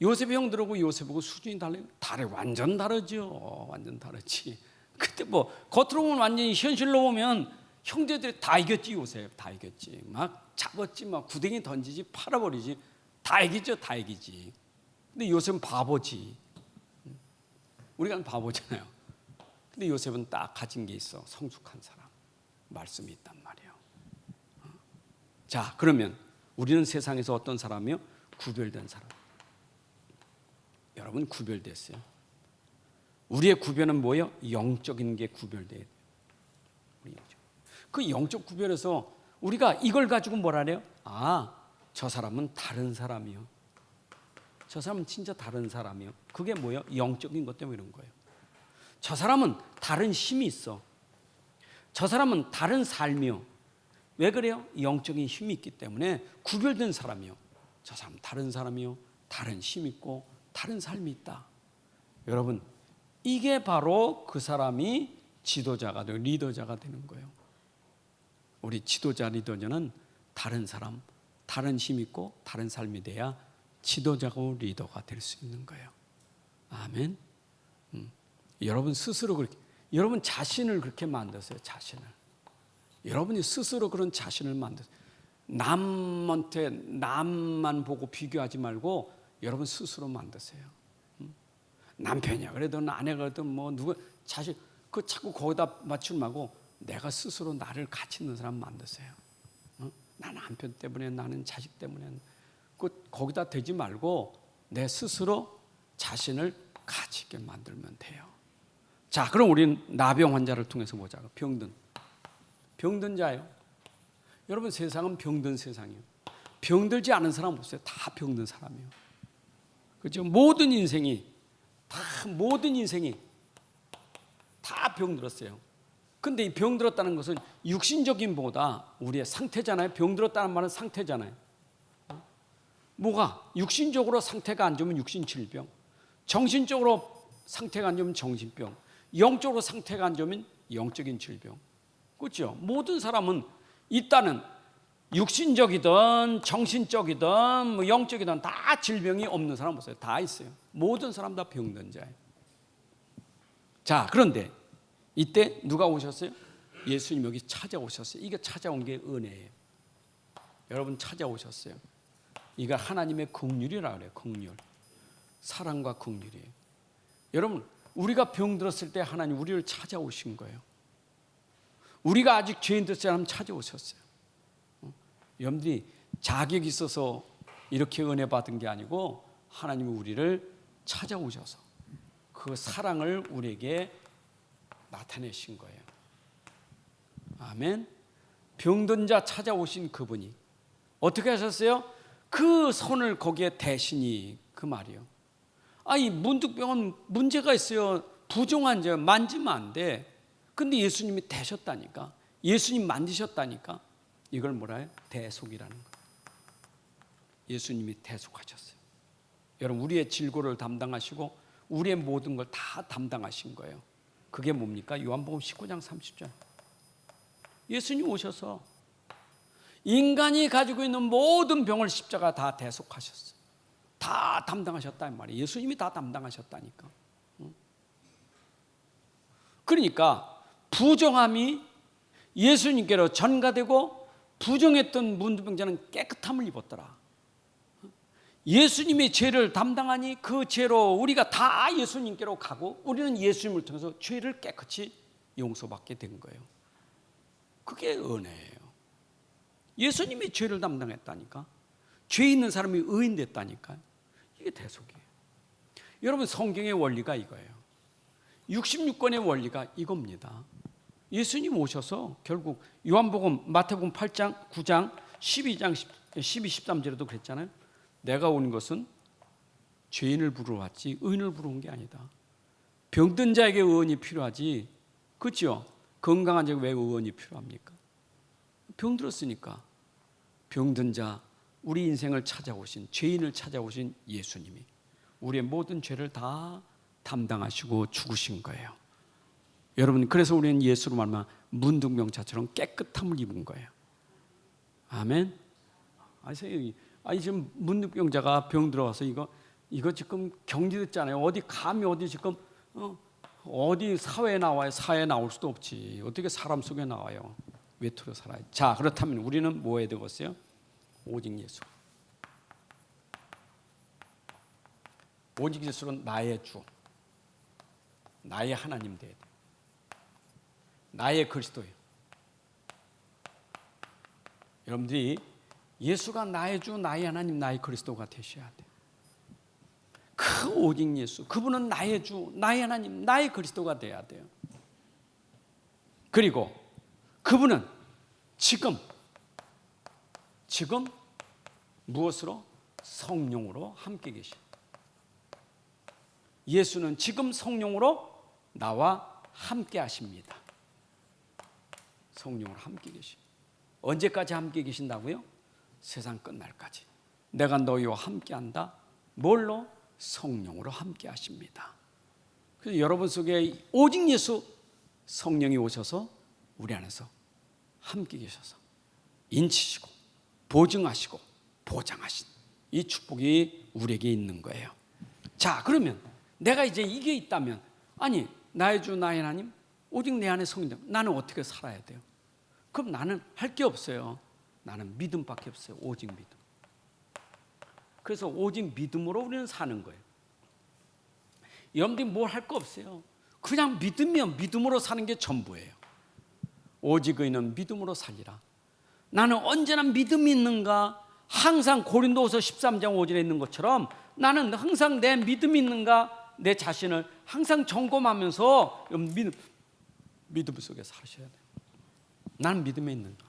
요셉 형들하고 요셉하고 수준이 달라요. 완전 다르죠. 완전 다르지. 그때 겉으로 보면 완전히 현실로 보면 형제들이 다 이겼지. 요셉 다 이겼지. 막 잡았지. 막 구덩이 던지지. 팔아버리지. 다 이기죠. 다 이기지. 근데 요셉은 바보지. 우리가 바보잖아요. 근데 요셉은 딱 가진 게 있어. 성숙한 사람. 말씀이 있단 말이에요. 자, 그러면 우리는 세상에서 어떤 사람이요? 구별된 사람. 여러분 구별됐어요. 우리의 구별은 뭐예요? 영적인 게 구별돼야 돼요. 그 영적 구별에서 우리가 이걸 가지고 뭐라 해요? 저 사람은 다른 사람이요. 저 사람은 진짜 다른 사람이요. 그게 뭐예요? 영적인 것 때문에 이런 거예요. 저 사람은 다른 힘이 있어. 저 사람은 다른 삶이요. 왜 그래요? 영적인 힘이 있기 때문에 구별된 사람이요. 저 사람은 다른 사람이요. 다른 힘이 있고 다른 삶이 있다. 여러분 이게 바로 그 사람이 지도자가 되고 리더자가 되는 거예요. 우리 지도자 리더자는 다른 사람, 다른 힘 있고 다른 삶이 돼야 지도자고 리더가 될 수 있는 거예요. 아멘. 여러분 스스로 그렇게, 여러분 자신을 그렇게 만드세요. 자신을. 여러분이 스스로 그런 자신을 만드세요. 남한테 남만 보고 비교하지 말고 여러분 스스로 만드세요. 남편이야 그래도 아내가 그래도 뭐 누구 자식 그 자꾸 거기다 맞추지 말고 내가 스스로 나를 가치 있는 사람 만드세요. 나는 남편 때문에, 나는 자식 때문에, 거기다 대지 말고 내 스스로 자신을 가치 있게 만들면 돼요. 자, 그럼 우리는 나병 환자를 통해서 보자. 병든 자예요. 여러분 세상은 병든 세상이에요. 병들지 않은 사람 없어요. 다 병든 사람이에요. 그렇죠? 모든 인생이 다 병들었어요. 근데 이 병들었다는 것은 육신적인 보다 우리의 상태잖아요. 병들었다는 말은 상태잖아요. 뭐가? 육신적으로 상태가 안 좋으면 육신 질병, 정신적으로 상태가 안 좋으면 정신병, 영적으로 상태가 안 좋으면 영적인 질병. 그렇죠? 모든 사람은 일단은 육신적이든 정신적이든 뭐 영적이든 다 질병이 없는 사람 없어요. 다 있어요. 모든 사람 다 병든 자예요. 자, 그런데 이때 누가 오셨어요? 예수님 여기 찾아오셨어요. 이게 찾아온 게 은혜예요. 여러분 찾아오셨어요. 이거 하나님의 긍휼이라 그래요. 긍휼. 사랑과 긍휼이에요. 여러분 우리가 병들었을 때 하나님 우리를 찾아오신 거예요. 우리가 아직 죄인 됐을 때 찾아오셨어요. 여러분들이 자격이 있어서 이렇게 은혜 받은 게 아니고 하나님이 우리를 찾아오셔서 그 사랑을 우리에게 나타내신 거예요. 아멘. 병든 자 찾아오신 그분이 어떻게 하셨어요? 그 손을 거기에 대시니 그 말이요. 이 문득병은 문제가 있어요. 부정한 죄 만지면 안 돼. 근데 예수님이 대셨다니까. 예수님 만지셨다니까. 이걸 뭐라 해요? 대속이라는 거예요. 예수님이 대속하셨어요. 여러분 우리의 질고를 담당하시고 우리의 모든 걸 다 담당하신 거예요. 그게 뭡니까? 요한복음 19장 30절. 예수님 오셔서 인간이 가지고 있는 모든 병을 십자가 다 대속하셨어요. 다 담당하셨단 말이에요. 예수님이 다 담당하셨다니까. 그러니까 부정함이 예수님께로 전가되고 부정했던 문둥병자는 깨끗함을 입었더라. 예수님의 죄를 담당하니 그 죄로 우리가 다 예수님께로 가고 우리는 예수님을 통해서 죄를 깨끗이 용서받게 된 거예요. 그게 은혜예요. 예수님이 죄를 담당했다니까. 죄 있는 사람이 의인 됐다니까. 이게 대속이에요. 여러분 성경의 원리가 이거예요. 66권의 원리가 이겁니다. 예수님 오셔서 결국 요한복음, 마태복음 8장, 9장, 12장, 12, 13절에도 그랬잖아요. 내가 온 것은 죄인을 부르러 왔지 의인을 부르러 온 게 아니다. 병든 자에게 의원이 필요하지. 그렇죠? 건강한 자에게 왜 의원이 필요합니까? 병들었으니까. 병든 자, 우리 인생을 찾아오신, 죄인을 찾아오신 예수님이 우리의 모든 죄를 다 담당하시고 죽으신 거예요. 여러분 그래서 우리는 예수로 말미암아 문둥병자처럼 깨끗함을 입은 거예요. 아멘. 지금 문둥병자가 병 들어와서 이거 지금 격리됐잖아요. 어디 감히 어디 지금 어디 사회에 나와요? 사회에 나올 수도 없지. 어떻게 사람 속에 나와요? 외톨어 살아요. 자, 그렇다면 우리는 뭐 해야 되겠어요? 오직 예수. 오직 예수는 나의 주, 나의 하나님 돼야 돼. 나의 그리스도예요. 여러분들이 예수가 나의 주, 나의 하나님, 나의 그리스도가 되셔야 돼. 그 오직 예수, 그분은 나의 주, 나의 하나님, 나의 그리스도가 돼야 돼요. 그리고 그분은 지금 무엇으로? 성령으로 함께 계십니다. 예수는 지금 성령으로 나와 함께 하십니다. 성령으로 함께 계십니다. 언제까지 함께 계신다고요? 세상 끝날까지. 내가 너희와 함께 한다. 뭘로? 성령으로 함께 하십니다. 그래서 여러분 속에 오직 예수 성령이 오셔서 우리 안에서 함께 계셔서 인치시고 보증하시고 보장하신 이 축복이 우리에게 있는 거예요. 자, 그러면 내가 이제 이게 있다면, 아니 나의 주 나의 하나님 오직 내 안에 성령, 나는 어떻게 살아야 돼요? 그럼 나는 할 게 없어요. 나는 믿음밖에 없어요. 오직 믿음. 그래서 오직 믿음으로 우리는 사는 거예요. 여러분들이 뭘 할 거 없어요. 그냥 믿으면 믿음으로 사는 게 전부예요. 오직 의인은 믿음으로 살리라. 나는 언제나 믿음이 있는가? 항상 고린도후서 13장 5절에 있는 것처럼 나는 항상 내 믿음이 있는가? 내 자신을 항상 점검하면서 믿음 속에 사셔야 돼요. 나는 믿음에 있는가?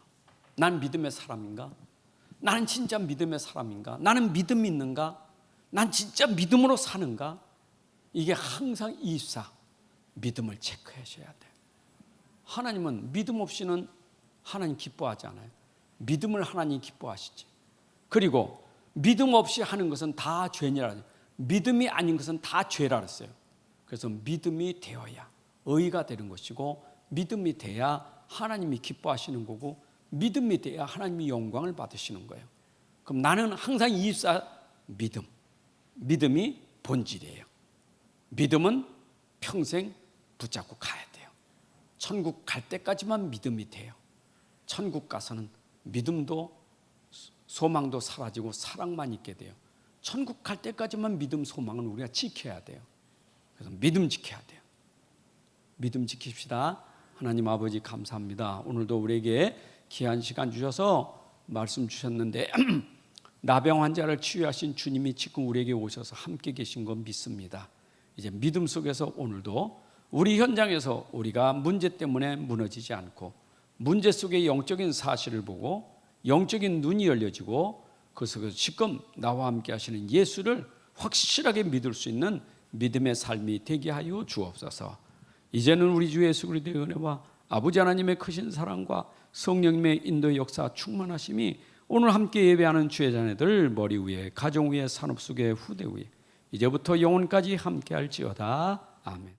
나는 믿음의 사람인가? 나는 진짜 믿음의 사람인가? 나는 믿음이 있는가? 난 진짜 믿음으로 사는가? 이게 항상 24 믿음을 체크하셔야 돼요. 하나님은 믿음 없이는 하나님 기뻐하지 않아요. 믿음을 하나님 기뻐하시지. 그리고 믿음 없이 하는 것은 다 죄니라. 믿음이 아닌 것은 다 죄라 그랬어요. 그래서 믿음이 되어야 의가 되는 것이고, 믿음이 돼야 하나님이 기뻐하시는 거고, 믿음이 돼야 하나님이 영광을 받으시는 거예요. 그럼 나는 항상 24 믿음이 본질이에요. 믿음은 평생 붙잡고 가야 돼요. 천국 갈 때까지만 믿음이 돼요. 천국 가서는 믿음도 소망도 사라지고 사랑만 있게 돼요. 천국 갈 때까지만 믿음 소망은 우리가 지켜야 돼요. 그래서 믿음 지켜야 돼요. 믿음 지킵시다. 하나님 아버지 감사합니다. 오늘도 우리에게 귀한 시간 주셔서 말씀 주셨는데 나병 환자를 치유하신 주님이 지금 우리에게 오셔서 함께 계신 건 믿습니다. 이제 믿음 속에서 오늘도 우리 현장에서 우리가 문제 때문에 무너지지 않고, 문제 속의 영적인 사실을 보고 영적인 눈이 열려지고, 그 속에서 지금 나와 함께 하시는 예수를 확실하게 믿을 수 있는 믿음의 삶이 되게 하여 주옵소서. 이제는 우리 주 예수 그리스도의 은혜와 아버지 하나님의 크신 사랑과 성령님의 인도의 역사 충만하심이 오늘 함께 예배하는 주의 자녀들 머리 위에, 가정 위에, 산업 속에, 후대 위에 이제부터 영원까지 함께 할지어다. 아멘.